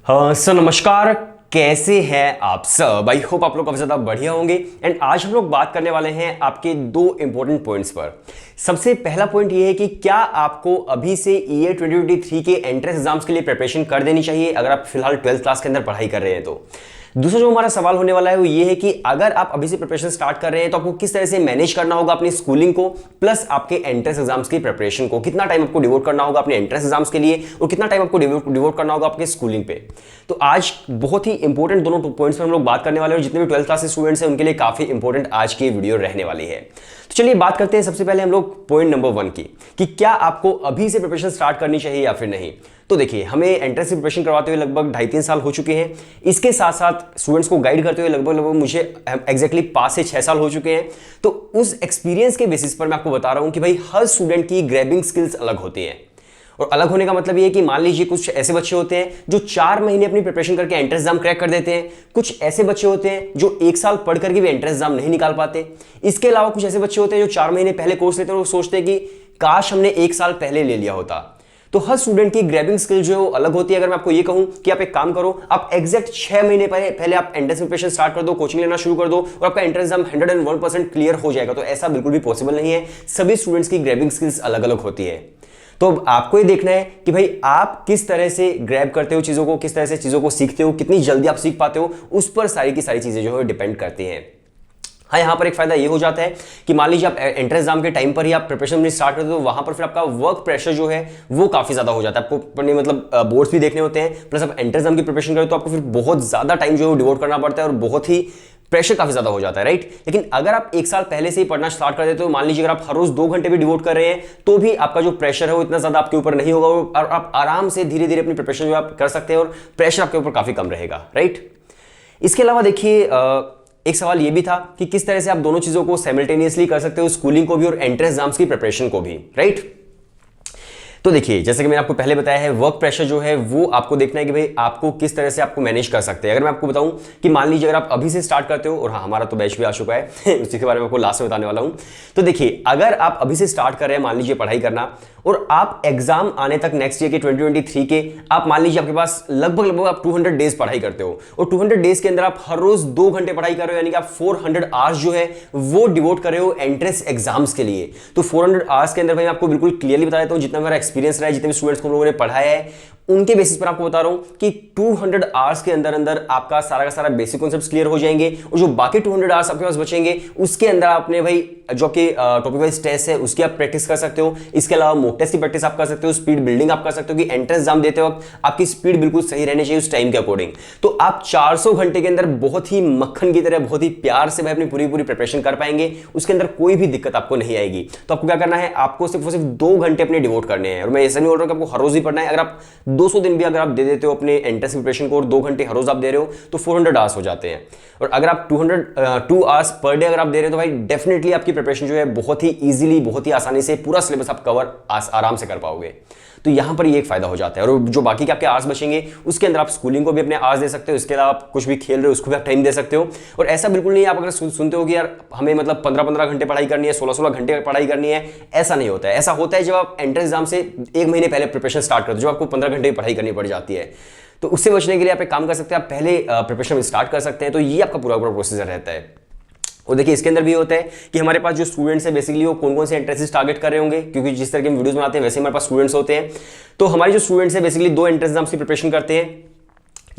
हाँ सर नमस्कार। कैसे हैं आप सब? आई होप आप लोग काफी ज्यादा बढ़िया होंगे। एंड आज हम लोग बात करने वाले हैं आपके दो इंपॉर्टेंट पॉइंट्स पर। सबसे पहला पॉइंट ये है कि क्या आपको अभी से ईयर 2023 के एंट्रेंस एग्जाम्स के लिए प्रिपरेशन कर देनी चाहिए अगर आप फिलहाल 12th क्लास के अंदर पढ़ाई कर रहे हैं तो। दूसरा जो हमारा सवाल होने वाला है वो ये है कि अगर आप अभी से प्रिपरेशन स्टार्ट कर रहे हैं तो आपको किस तरह से मैनेज करना होगा अपनी स्कूलिंग को प्लस आपके एंट्रेंस एग्जाम्स की प्रिपरेशन को। कितना टाइम आपको डिवोट करना होगा अपने एंट्रेंस एग्जाम्स के लिए और कितना टाइम आपको डिवोट करना होगा आपके स्कूलिंग पे। तो आज बहुत ही इंपॉर्टेंट दोनों पॉइंट्स पर हम लोग बात करने वाले हैं। जितने भी 12th क्लास के स्टूडेंट्स हैं उनके लिए काफी इंपॉर्टेंट आज की वीडियो रहने वाली है। तो चलिए बात करते हैं सबसे पहले हम लोग पॉइंट नंबर 1 की कि क्या आपको अभी से प्रिपरेशन स्टार्ट करनी चाहिए या फिर नहीं। तो देखिए, हमें एंट्रेंस की प्रिपरेशन करवाते हुए लगभग 2.5-3 साल हो चुके हैं। इसके साथ साथ स्टूडेंट्स को गाइड करते हुए लगभग मुझे एग्जैक्टली 5 से 6 साल हो चुके हैं। तो उस एक्सपीरियंस के बेसिस पर मैं आपको बता रहा हूं कि भाई हर स्टूडेंट की ग्रैबिंग स्किल्स अलग होती हैं। और अलग होने का मतलब ये है कि मान लीजिए कुछ ऐसे बच्चे होते हैं जो 4 महीने अपनी प्रिपरेशन करके एंट्रेंस एग्जाम क्रैक कर देते हैं। कुछ ऐसे बच्चे होते हैं जो 1 साल पढ़ करके भी एंट्रेंस एग्जाम नहीं निकाल पाते। इसके अलावा कुछ ऐसे बच्चे होते हैं जो 4 महीने पहले कोर्स लेते हैं और सोचते हैं कि काश हमने 1 साल पहले ले लिया होता। तो हर स्टूडेंट की ग्रैबिंग स्किल जो है वो अलग होती है। अगर मैं आपको ये कहूं कि आप एक काम करो, आप एग्जैक्ट 6 महीने पहले आप एंट्रेंस प्रिपरेशन स्टार्ट कर दो, कोचिंग लेना शुरू कर दो और आपका एंट्रेंस एग्जाम 101% क्लियर हो जाएगा, तो ऐसा बिल्कुल भी पॉसिबल नहीं है। सभी स्टूडेंट्स की ग्रैबिंग स्किल्स अलग अलग होती है। तो आपको ये देखना है कि भाई आप किस तरह से ग्रैब करते हो चीजों को, किस तरह से चीजों को सीखते हो, कितनी जल्दी आप सीख पाते हो, उस पर सारी की सारी चीजें जो है डिपेंड करती हैं। हाँ, यहां पर एक फायदा ये हो जाता है कि मान लीजिए आप एंट्रेंस एग्जाम के टाइम पर ही आप प्रिपरेशन स्टार्ट करते हो तो वहां पर फिर आपका वर्क प्रेशर जो है वो काफी ज्यादा हो जाता है। आपको पढ़ने मतलब बोर्ड्स भी देखने होते हैं, प्लस आप एंट्रेंस एग्जाम की प्रिपरेशन करें तो आपको फिर बहुत ज्यादा टाइम जो है डिवोट करना पड़ता है और बहुत ही प्रेशर काफी ज्यादा हो जाता है, राइट। लेकिन अगर आप 1 साल पहले से ही पढ़ना स्टार्ट कर देते हो, मान लीजिए अगर आप हर रोज 2 घंटे भी डिवोट कर रहे हैं तो भी आपका जो प्रेशर है वो इतना ज्यादा आपके ऊपर नहीं होगा और आप आराम से धीरे धीरे अपनी प्रिपरेशन जो आप कर सकते हैं और प्रेशर आपके ऊपर काफी कम रहेगा, राइट। इसके अलावा देखिए, एक सवाल ये भी था कि किस तरह से आप दोनों चीजों को साइमल्टेनियसली कर सकते हो, स्कूलिंग को भी और एंट्रेंस एग्जाम्स की प्रिपरेशन को भी, राइट। तो देखिए, जैसे कि मैंने आपको पहले बताया है, वर्क प्रेशर जो है वो आपको देखना है कि भाई आपको किस तरह से आपको मैनेज कर सकते हैं। अगर मैं आपको बताऊं कि मान लीजिए अगर आप अभी से स्टार्ट करते हो, और हाँ हमारा तो बैच भी आ चुका है उसी के बारे में आपको लास्ट में बताने वाला हूं। तो देखिए, अगर आप अभी से स्टार्ट कर रहे हैं मान लीजिए पढ़ाई करना और आप एग्जाम आने तक नेक्स्ट ईयर के 2023 के आप मान लीजिए आपके पास लगभग आप 200 डेज पढ़ाई करते हो और 200 डेज के अंदर आप हर रोज 2 घंटे पढ़ाई कर रहे हो, यानी कि आप 400 आवर्स जो है वो डिवोट कर रहे हो एंट्रेंस एग्जाम्स के लिए। तो 400 आवर्स के अंदर भाई आपको बिल्कुल क्लियरली बता देता हूं, जितना मेरा एक्सपीरियंस रहा है, जितने भी स्टूडेंट्स को हम लोगों ने पढ़ाया है उनके बेसिस पर आपको बता रहा हूं कि 200 आवर्स के अंदर अंदर आपका सारा का सारा बेसिक कॉन्सेप्ट्स क्लियर हो जाएंगे और जो बाकी 200 आवर्स आपके पास बचेंगे उसके अंदर आपने भाई जो आपके टॉपिक वाइज टेस्ट है उसकी आप प्रैक्टिस कर सकते हो। इसके अलावा मॉक टेस्ट की प्रैक्टिस आप कर सकते हो, स्पीड बिल्डिंग आप कर सकते हो कि एंट्रेंस एग्जाम देते वक्त आपकी स्पीड बिल्कुल सही रहनी चाहिए उस टाइम के अकॉर्डिंग। तो आप 400 घंटे के अंदर बहुत ही मक्खन की तरह बहुत ही प्यार से भाई अपनी पूरी प्रिपरेशन कर पाएंगे, उसके अंदर कोई भी दिक्कत आपको नहीं आएगी। तो आपको क्या करना है, आपको सिर्फ 2 घंटे अपने डिवोट करने हैं। और मैं ऐसा नहीं बोल रहा हूं कि आपको हर रोज ही पढ़ना है। अगर आप 200 दिन भी अगर आप दे देते हो अपने एंट्रेंस प्रिपरेशन को और 2 घंटे हर रोज आप दे रहे हो तो 400 आवर्स हो जाते हैं। और अगर आप 2 आवर्स पर डे अगर आप दे रहे हो तो भाई डेफिनेटली आपकी प्रिपरेशन जो है बहुत ही इजीली, बहुत ही आसानी से पूरा सिलेबस आप कवर आराम से कर पाओगे। तो यहां पर ये एक फायदा हो जाता है। और जो बाकी के आपके आवर्स बचेंगे उसके अंदर आप स्कूलिंग को भी अपने आवर्स दे सकते हो, इसके अलावा आप कुछ भी खेल रहे हो उसको भी आप टाइम दे सकते हो। और ऐसा बिल्कुल नहीं है, आप अगर सुनते हो कि यार हमें मतलब 15-15 घंटे पढ़ाई करनी है, 16-16 घंटे पढ़ाई करनी है, ऐसा नहीं होता है। ऐसा होता है जब आप एंट्रेंस एग्जाम से 1 महीने पहले प्रिपरेशन स्टार्ट करते हो, जो आपको 15 घंटे की पढ़ाई करनी पड़ जाती है। तो उससे बचने के लिए आप एक काम कर सकते हैं, आप पहले प्रिपरेशन स्टार्ट कर सकते हैं। तो ये आपका पूरा प्रोसीजर रहता है। और देखिए, इसके अंदर भी होता है कि हमारे पास जो स्टूडेंट्स हैं बेसिकली वो कौन कौन से एंट्रेंसेस टारगेट कर रहे होंगे, क्योंकि जिस तरह के हम वीडियोस बनाते हैं वैसे हमारे पास स्टूडेंट्स होते हैं। तो हमारे जो स्टूडेंट्स हैं बेसिकली 2 एंट्रेंस एग्जाम्स की प्रिपरेशन करते हैं।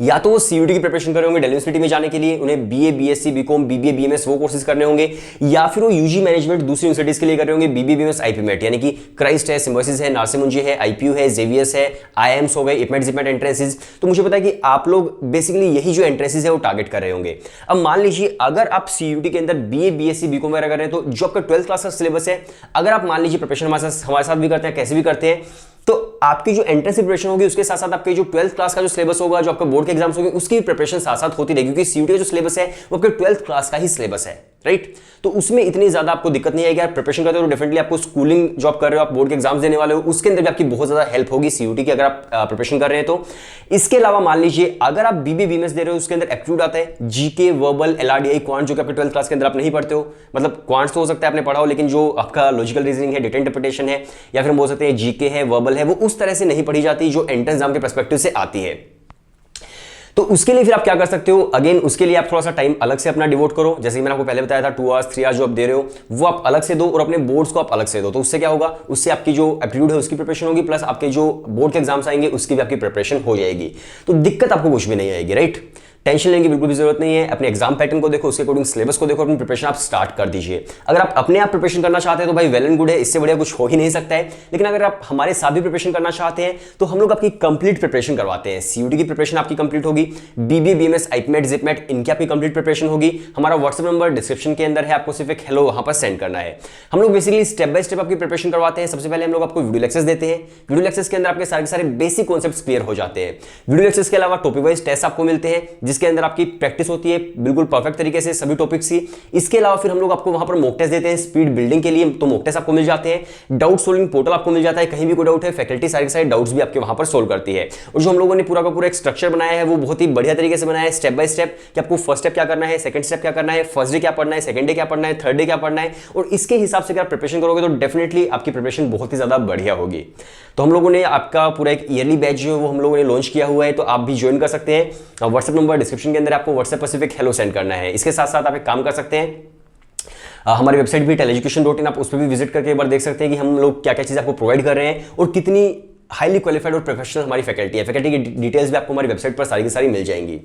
या तो वो सीयूटी की प्रिपरेशन कर रहे होंगे दिल्ली यूनिवर्सिटी में जाने के लिए, उन्हें BA, BSc, BCom, BBA, BMS वो कोर्सेज करने होंगे, या फिर वो यूजी मैनेजमेंट दूसरी यूनिवर्सिटीज के लिए कर रहे होंगे, बीबीए, बीएमएस, आईपीमेट, यानी कि क्राइस्ट है, सिम्बायोसिस है, नार्सिमुंजी है, आईपीयू है, जेवीएस है, आईएम्स हो गए, इपमेट जिपमेट एंट्रेंसेज। तो मुझे पता है कि आप लोग बेसिकली यही जो एंट्रेंसेज है वो टारगेट कर रहे होंगे। अब मान लीजिए अगर आप सीयूटी के अंदर बीए, बीएससी, बीकॉम वगैरह कर रहे हैं तो जो आपका 12th क्लास का सिलेबस है, अगर आप मान लीजिए प्रिपरेशन हमारे साथ भी करते हैं, कैसे भी करते हैं, तो आपकी जो एंट्रेंस प्रिपरेशन होगी उसके साथ साथ आपके जो 12th क्लास का जो सिलेबस होगा, जो आपका बोर्ड के एग्जाम्स होंगे, उसकी प्रिपरेशन साथ साथ होती रहेगी, क्योंकि सीयूटी का जो सिलेबस है वो आपके 12th क्लास का ही सिलेबस है, राइट। तो उसमें इतनी ज्यादा आपको दिक्कत नहीं आएगी। आप प्रिपरेशन करते हो तो डेफिनेटली आपको स्कूलिंग जो आप कर रहे हो, आप बोर्ड के एग्जाम्स देने वाले हो, उसके अंदर भी आपकी बहुत ज्यादा हेल्प होगी सीयूटी की, अगर आप प्रिपरेशन कर रहे हैं तो। इसके अलावा मान लीजिए अगर आप बीबीए, बीएमएस दे रहे हो, उसके अंदर एप्टीट्यूड आता है, जीके, वर्बल, एलआरडीआई, क्वांट, जो कि आपके 12th क्लास के अंदर आप नहीं पढ़ते हो। मतलब क्वांट्स तो हो सकता है आपने पढ़ा हो, लेकिन जो आपका लॉजिकल रीजनिंग है, डेटा इंटरप्रिटेशन है, या फिर हम बोल सकते हैं जीके है, वर्बल है, वो उस तरह से नहीं पढ़ी जाती जो एंट्रेंस एग्जाम के पर्सपेक्टिव से आती है। तो उसके लिए फिर आप क्या कर सकते हो, अगेन उसके लिए आप थोड़ा सा टाइम अलग से अपना डिवोट करो। जैसे कि मैंने आपको पहले बताया था 2 आवर्स 3 आवर्स जो आप दे रहे हो वो आप अलग से दो और अपने बोर्ड्स को आप अलग से दो। तो उससे क्या होगा, उससे आपकी जो एप्टीट्यूड है उसकी प्रिपरेशन होगी, प्लस आपके जो बोर्ड के एग्जाम्स आएंगे उसकी भी आपकी प्रिपरेशन हो जाएगी। तो दिक्कत आपको कुछ भी नहीं आएगी, राइट। टेंशन लेने की बिल्कुल भी जरूरत नहीं है। अपने एग्जाम पैटर्न को देखो, उसके अकॉर्डिंग सिलेबस को देखो, अपनी प्रिपरेशन आप स्टार्ट कर दीजिए। अगर आप अपने आप प्रिपरेशन करना चाहते हैं तो भाई वेल एंड गुड है, इससे बढ़िया कुछ हो ही नहीं सकता है। लेकिन अगर आप हमारे साथ भी प्रिपरेशन करना चाहते हैं तो हम लोग आपकी कंप्लीट प्रिपरेशन करवाते हैं। सीयूटी की प्रिपरेशन आपकी कंप्लीट होगी, बीबीए बीएमएस आईपीमेट जिपमेट इनकी आपकी कंप्लीट प्रिपरेशन होगी। हमारा व्हाट्सएप नंबर डिस्क्रिप्शन के अंदर है, आपको सिर्फ एक हेलो वहां पर सेंड करना है। हम लोग बेसिकली स्टेप बाय स्टेप आपकी प्रिपरेशन करवाते हैं। सबसे पहले हम लोग आपको वीडियो लेक्चर्स देते हैं। वीडियो लेक्चर्स के अंदर आपके सारे के सारे बेसिक कॉन्सेप्ट्स क्लियर हो जाते हैं। वीडियो लेक्चर्स के अलावा टॉपिक वाइज टेस्ट आपको मिलते हैं, जिसके अंदर आपकी प्रैक्टिस होती है बिल्कुल परफेक्ट तरीके से सभी टॉपिक्स की। इसके अलावा फिर हम लोग आपको वहां पर मॉक टेस्ट देते हैं स्पीड बिल्डिंग के लिए, तो मॉक टेस्ट आपको मिल जाते हैं। डाउट सोल्विंग पोर्टल आपको मिल जाता है, कहीं भी कोई डाउट है फैकल्टी सारे के सारे डाउट्स भी आपके वहां पर सोल्व करती है। और जो हम लोगों ने पूरा का पूरा एक स्ट्रक्चर बनाया है वो बहुत ही बढ़िया तरीके से बनाया है, स्टेप बाय स्टेप, कि आपको फर्स्ट स्टेप क्या करना है, सेकंड स्टेप क्या करना है, फर्स्ट डे क्या पढ़ना है, सेकंड डे क्या पढ़ना है, थर्ड डे क्या पढ़ना है। और इसके हिसाब से अगर आप प्रिपरेशन करोगे तो डेफिनेटली आपकी प्रिपरेशन बहुत ही ज्यादा बढ़िया होगी। तो हम लोगों ने आपका पूरा एक ईयरली बैच जो है वो हम लोगों ने लॉन्च किया हुआ है, तो आप भी ज्वाइन कर सकते हैं। व्हाट्सएप नंबर डिस्क्रिप्शन के अंदर आपको व्हाट्सएप पर सिर्फ एक हेलो सेंड करना है। इसके साथ साथ आप एक काम कर सकते हैं, हमारी वेबसाइट भी टेलेजुकेशन.in, आप उस पर भी विजिट करके एक बार देख सकते हैं कि हम लोग क्या क्या चीज़ आपको प्रोवाइड कर रहे हैं और कितनी हाईली क्वालिफाइड और प्रोफेशनल हमारी फैकल्टी है। फैकल्टी की डिटेल्स भी आपको हमारी वेबसाइट पर सारी की सारी मिल जाएंगी।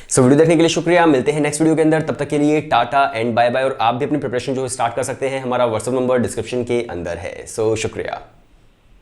सो वीडियो देखने के लिए शुक्रिया, मिलते हैं नेक्स्ट वीडियो के अंदर। तब तक के लिए टाटा एंड बाय बाय। और आप भी अपनी प्रिपरेशन जो है स्टार्ट कर सकते हैं, हमारा व्हाट्सएप नंबर डिस्क्रिप्शन के अंदर है। सो शुक्रिया।